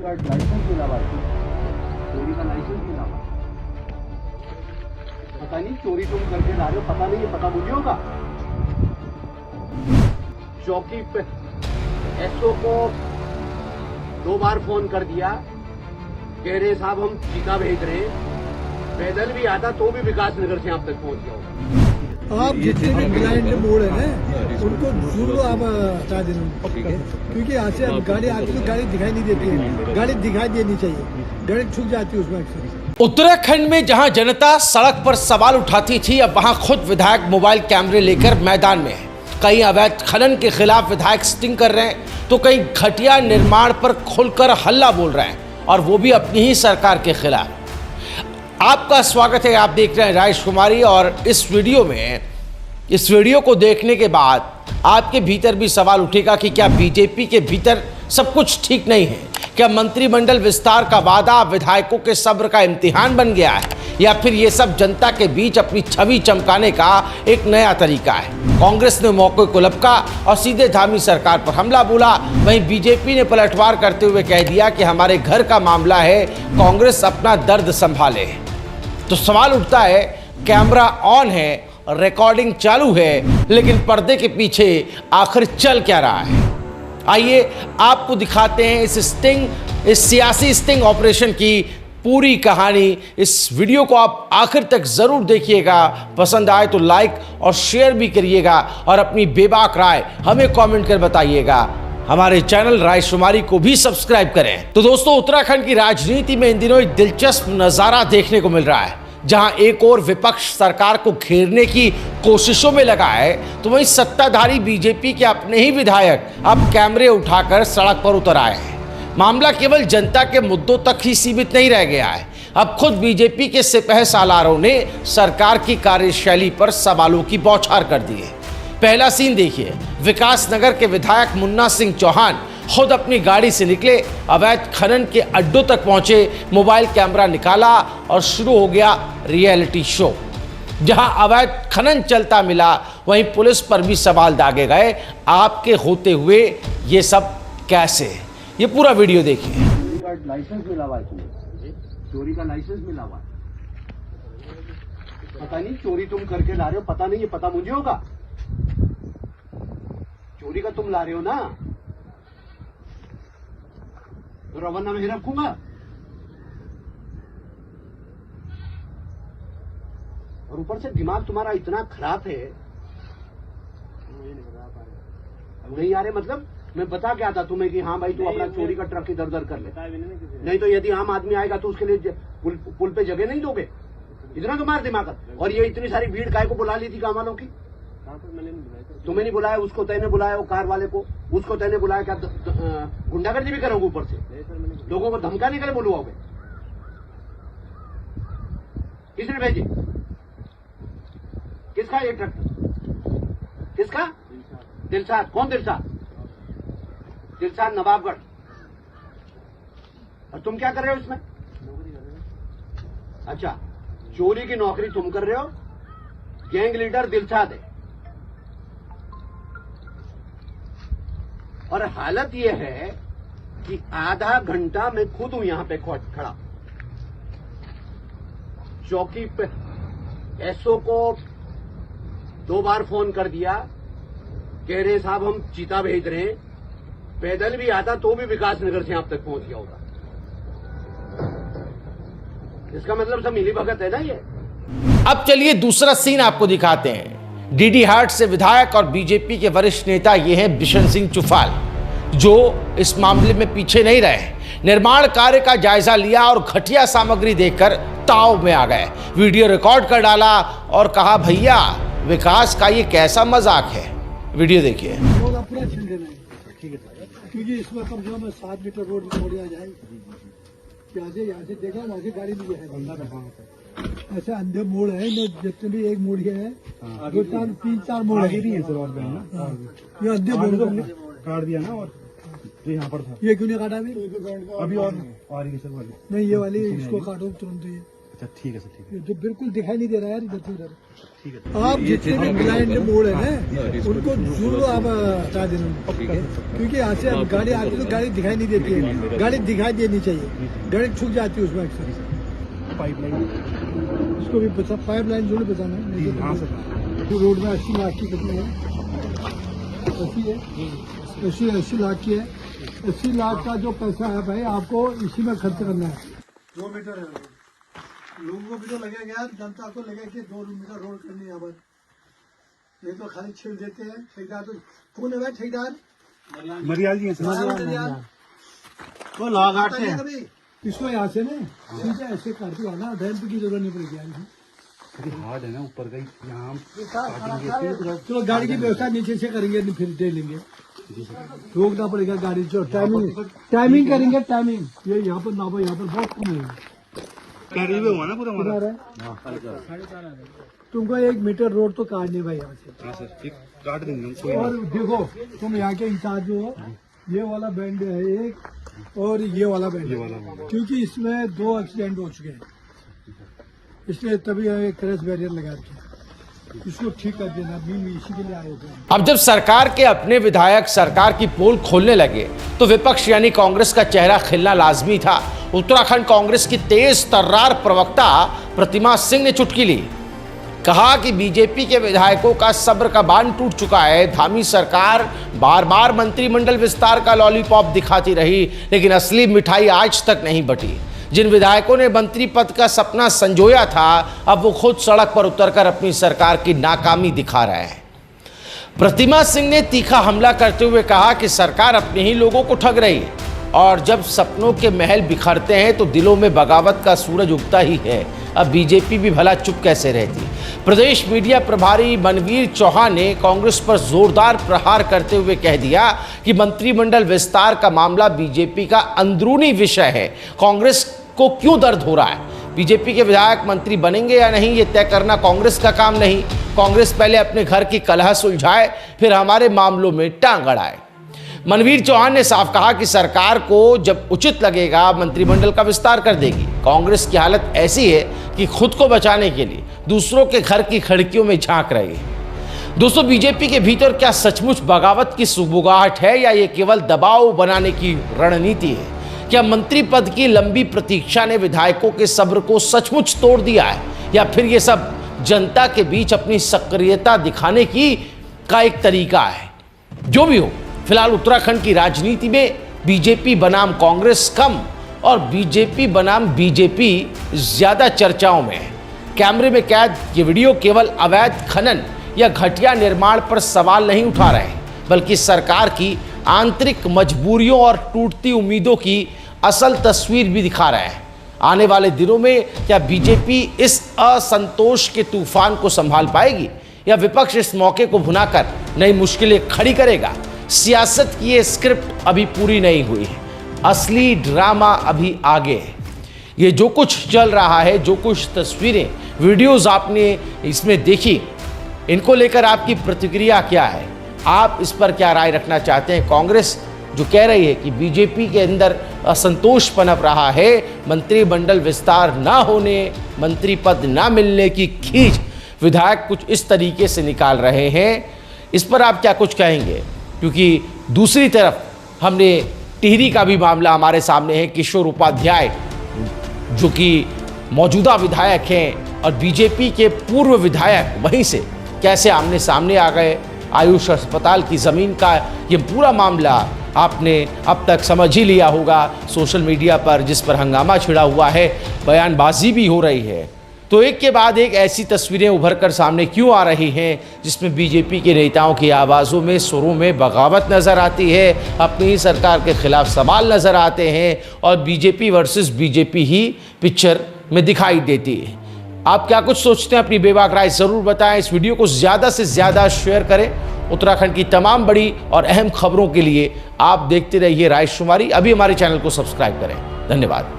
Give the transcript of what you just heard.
का लाइसेंस मिला हुआ है, चोरी का लाइसेंस मिला हुआ है। पता नहीं चोरी तुम करके ला रहे हो, पता नहीं, ये पता मुझे होगा। चौकी पे एसओ को 2 बार फोन कर दिया, कह रहे साहब हम चीता भेज रहे हैं। पैदल भी आता तो भी विकास नगर से आप तक पहुंच गया होगा। आप जितने भी ब्लाइंड मोड़ है ना, उनको जरूर आप हटा देना, क्योंकि यहाँ से अब गाड़ी आती तो गाड़ी दिखाई नहीं देती है, गाड़ी दिखाई देनी चाहिए, गाड़ी छूट जाती है उसमें अक्सर। उत्तराखंड में जहां जनता सड़क पर सवाल उठाती थी, अब वहां खुद विधायक मोबाइल कैमरे लेकर मैदान में है। कहीं अवैध खनन के खिलाफ विधायक स्टिंग कर रहे हैं, तो कहीं घटिया निर्माण पर खुलकर हल्ला बोल रहे हैं, और वो भी अपनी ही सरकार के खिलाफ। आपका स्वागत है, आप देख रहे हैं राइस कुमारी। और इस वीडियो को देखने के बाद आपके भीतर भी सवाल उठेगा कि क्या बीजेपी के भीतर सब कुछ ठीक नहीं है? क्या मंत्रिमंडल विस्तार का वादा विधायकों के सब्र का इम्तिहान बन गया है, या फिर ये सब जनता के बीच अपनी छवि चमकाने का एक नया तरीका है? कांग्रेस ने मौके को लपका और सीधे धामी सरकार पर हमला बोला। वहीं बीजेपी ने पलटवार करते हुए कह दिया कि हमारे घर का मामला है, कांग्रेस अपना दर्द संभाले। तो सवाल उठता है, कैमरा ऑन है, रिकॉर्डिंग चालू है, लेकिन पर्दे के पीछे आखिर चल क्या रहा है? आइए आपको दिखाते हैं इस सियासी स्टिंग ऑपरेशन की पूरी कहानी। इस वीडियो को आप आखिर तक जरूर देखिएगा। पसंद आए तो लाइक और शेयर भी करिएगा, और अपनी बेबाक राय हमें कमेंट कर बताइएगा। हमारे चैनल राइस कुमारी को भी सब्सक्राइब करें। तो दोस्तों, उत्तराखंड की राजनीति में इन दिनों एक दिलचस्प नजारा देखने को मिल रहा है, जहां एक और विपक्ष सरकार को घेरने की कोशिशों में लगा है, तो वहीं सत्ताधारी बीजेपी के अपने ही विधायक अब कैमरे उठाकर सड़क पर उतर आए हैं। मामला केवल जनता के मुद्दों तक ही सीमित नहीं रह गया है, अब खुद बीजेपी के सिपह सालारों ने सरकार की कार्यशैली पर सवालों की बौछार कर दी है। पहला सीन देखिए। विकास नगर के विधायक मुन्ना सिंह चौहान खुद अपनी गाड़ी से निकले, अवैध खनन के अड्डों तक पहुंचे, मोबाइल कैमरा निकाला और शुरू हो गया रियलिटी शो। जहां अवैध खनन चलता मिला, वहीं पुलिस पर भी सवाल दागे गए, आपके होते हुए ये सब कैसे? ये पूरा वीडियो देखिए। चोरी का लाइसेंस मिला हुआ है, तुम्हें चोरी का लाइसेंस मिला हुआ है। पता नहीं चोरी तुम करके ला रहे हो, पता नहीं, ये पता मुझे होगा। चोरी का तुम ला रहे हो ना, तो रवाना में ही रखूंगा। और ऊपर से दिमाग तुम्हारा इतना खराब है, नहीं आ रहे मतलब मैं बता क्या था तुम्हें कि हाँ भाई तू अपना चोरी का ट्रक इधर उधर कर ले, नहीं तो यदि आम आदमी आएगा तो उसके लिए पुल पे जगह नहीं दोगे। इतना तुम्हारा दिमाग। और ये इतनी सारी भीड़ काय को बुला ली थी काम वालों की? तुम्हें नहीं बुलाया, उसको तैने बुलाया, वो कार वाले को, उसको तैने बुलाया। क्या गुंडागर्दी भी करोगे ऊपर से? लोगों को धमकाने के लिए बुलवाओगे? किसने भेजी? किसका ये ट्रक? किसका? दिलशाद। कौन दिलशाद? दिलशाद नवाबगढ़। और तुम क्या कर रहे हो इसमें? अच्छा, चोरी की नौकरी तुम कर रहे हो, गैंग लीडर दिलशाद है। और हालत यह है कि आधा घंटा मैं खुद हूं यहां पे खड़ा। चौकी पे एसओ को 2 बार फोन कर दिया, कह रहे साहब हम चीता भेज रहे हैं। पैदल भी आता तो भी विकास नगर से आप तक पहुंच गया होगा। इसका मतलब सब मिली भगत है ना ये। अब चलिए दूसरा सीन आपको दिखाते हैं। डीडी हाट से विधायक और बीजेपी के वरिष्ठ नेता ये हैं बिशन सिंह चुफाल, जो इस मामले में पीछे नहीं रहे। निर्माण कार्य का जायजा लिया और घटिया सामग्री देखकर ताव में आ गए। वीडियो रिकॉर्ड कर डाला और कहा, भैया विकास का ये कैसा मजाक है? वीडियो देखिए। पूरा छीन देना है, क्योंकि इसमें कम से कम 7 मीटर रोड आ जाएगी। यहाँ से देखा, वहाँ से गाड़ी भी है। ऐसे अंधे मोड़ है, जितने भी एक मोड़ है, 2-3-4 मोड़ है। ये अंधे मोड़ काट दिया ना, और जो यहाँ पर था ये क्यों नहीं काटा अभी? अभी और नहीं, ये सब वाली नहीं, ये वाली इसको काटो तुरंत। अच्छा ठीक है सर, ठीक है, जो बिल्कुल दिखाई नहीं दे रहा है यार इधर से उधर। ठीक है। आप जितने भी ब्लाइंड मोड़ है ना उनको जरूर आप हटा देना, क्योंकि यहाँ से अब गाड़ी आती है तो गाड़ी दिखाई नहीं देती है, गाड़ी दिखाई देनी चाहिए, गाड़ी छूट जाती है उसमें अक्सर। पाइपलाइन इसको भी बचा, पाइपलाइन जरूर बचाना है, नहीं तो हाँ सर। जो रोड में 80 लाख की कितनी है, 80 लाख की है। 80 लाख का जो पैसा है भाई आपको इसी में खर्च करना है। 2 मीटर है, लोगों को भी तो लगेगा, जनता को लगेगा कि 2 मीटर रोड करनी है। यहाँ पर ये तो खाली छील देते हैं। ठेकेदार तो कौन है भाई? ठेकेदार मरियाल जी हैं सर। वो लॉ से कभी इसको यहाँ से ना सीधे ऐसे कर दिया ना, रैंप की जरूरत नहीं पड़ेगी यार। हार्ड है ना ऊपर का, यहाँ चलो गाड़ी की व्यवस्था नीचे से करेंगे, फिर दे लेंगे, रोकना पड़ेगा गाड़ी। जो टाइमिंग करेंगे, टाइमिंग ये यहाँ पर ना, यहाँ पर बहुत कम है। करीब हुआ ना पूरा हमारा। तुमको 1 मीटर रोड तो काटनी भाई यहाँ से। हाँ सर, ठीक, काट देंगे हम, कोई और देखो तुम यहाँ के इंचार्ज हो, ये वाला बैंड है एक और ये वाला बैंड है, क्योंकि इसमें 2 एक्सीडेंट हो चुके हैं, इसलिए तभी क्रैश बैरियर लगा दिया। इसको ठीक कर देना, भी इसी के लिए आए थे। अब जब सरकार के अपने विधायक सरकार की पोल खोलने लगे तो विपक्ष यानी कांग्रेस का चेहरा खिलना लाजमी था। उत्तराखंड कांग्रेस की तेज तर्रार प्रवक्ता प्रतिमा सिंह ने चुटकी ली, कहा कि बीजेपी के विधायकों का सब्र का बांध टूट चुका है। धामी सरकार बार बार मंत्रिमंडल विस्तार का लॉलीपॉप दिखाती रही, लेकिन असली मिठाई आज तक नहीं बटी। जिन विधायकों ने मंत्री पद का सपना संजोया था, अब वो खुद सड़क पर उतरकर अपनी सरकार की नाकामी दिखा रहे हैं। प्रतिमा सिंह ने तीखा हमला करते हुए कहा कि सरकार अपने ही लोगों को ठग रही है, और जब सपनों के महल बिखरते हैं तो दिलों में बगावत का सूरज उगता ही है। अब बीजेपी भी भला चुप कैसे रहती। प्रदेश मीडिया प्रभारी मनवीर चौहान ने कांग्रेस पर जोरदार प्रहार करते हुए कह दिया कि मंत्रिमंडल विस्तार का मामला बीजेपी का अंदरूनी विषय है, कांग्रेस को क्यों दर्द हो रहा है। बीजेपी के विधायक मंत्री बनेंगे या नहीं, ये तय करना कांग्रेस का काम नहीं। कांग्रेस पहले अपने घर की कलह सुलझाए, फिर हमारे मामलों में टांग अड़ाए। मनवीर चौहान ने साफ कहा कि सरकार को जब उचित लगेगा मंत्रिमंडल का विस्तार कर देगी। कांग्रेस की हालत ऐसी है कि खुद को बचाने के लिए दूसरों के घर की खिड़कियों में झांक रही है। दोस्तों, बीजेपी के भीतर क्या सचमुच बगावत की सुगबुगाहट है या ये केवल दबाव बनाने की रणनीति है? क्या मंत्री पद की लंबी प्रतीक्षा ने विधायकों के सब्र को सचमुच तोड़ दिया है, या फिर ये सब जनता के बीच अपनी सक्रियता दिखाने का एक तरीका है? जो भी हो, फिलहाल उत्तराखंड की राजनीति में बीजेपी बनाम कांग्रेस कम और बीजेपी बनाम बीजेपी ज्यादा चर्चाओं में है। कैमरे में कैद ये वीडियो केवल अवैध खनन या घटिया निर्माण पर सवाल नहीं उठा रहे, बल्कि सरकार की आंतरिक मजबूरियों और टूटती उम्मीदों की असल तस्वीर भी दिखा रहे हैं। आने वाले दिनों में क्या बीजेपी इस असंतोष के तूफान को संभाल पाएगी, या विपक्ष इस मौके को भुनाकर नई मुश्किलें खड़ी करेगा? सियासत की ये स्क्रिप्ट अभी पूरी नहीं हुई है, असली ड्रामा अभी आगे है। ये जो कुछ चल रहा है, जो कुछ तस्वीरें वीडियोस आपने इसमें देखी, इनको लेकर आपकी प्रतिक्रिया क्या है? आप इस पर क्या राय रखना चाहते हैं? कांग्रेस जो कह रही है कि बीजेपी के अंदर असंतोष पनप रहा है, मंत्रिमंडल विस्तार ना होने, मंत्री पद ना मिलने की खींच विधायक कुछ इस तरीके से निकाल रहे हैं, इस पर आप क्या कुछ कहेंगे? क्योंकि दूसरी तरफ हमने टिहरी का भी मामला हमारे सामने है। किशोर उपाध्याय जो कि मौजूदा विधायक हैं और बीजेपी के पूर्व विधायक वहीं से कैसे आमने सामने आ गए। आयुष अस्पताल की ज़मीन का ये पूरा मामला आपने अब तक समझ ही लिया होगा। सोशल मीडिया पर जिस पर हंगामा छिड़ा हुआ है, बयानबाजी भी हो रही है, तो एक के बाद एक ऐसी तस्वीरें उभर कर सामने क्यों आ रही हैं जिसमें बीजेपी के नेताओं की आवाज़ों में, सुरों में बगावत नज़र आती है, अपनी ही सरकार के खिलाफ सवाल नज़र आते हैं और बीजेपी वर्सेस बीजेपी ही पिक्चर में दिखाई देती है। आप क्या कुछ सोचते हैं? अपनी बेबाक राय ज़रूर बताएं। इस वीडियो को ज़्यादा से ज़्यादा शेयर करें। उत्तराखंड की तमाम बड़ी और अहम खबरों के लिए आप देखते रहिए रायशुमारी। अभी हमारे चैनल को सब्सक्राइब करें। धन्यवाद।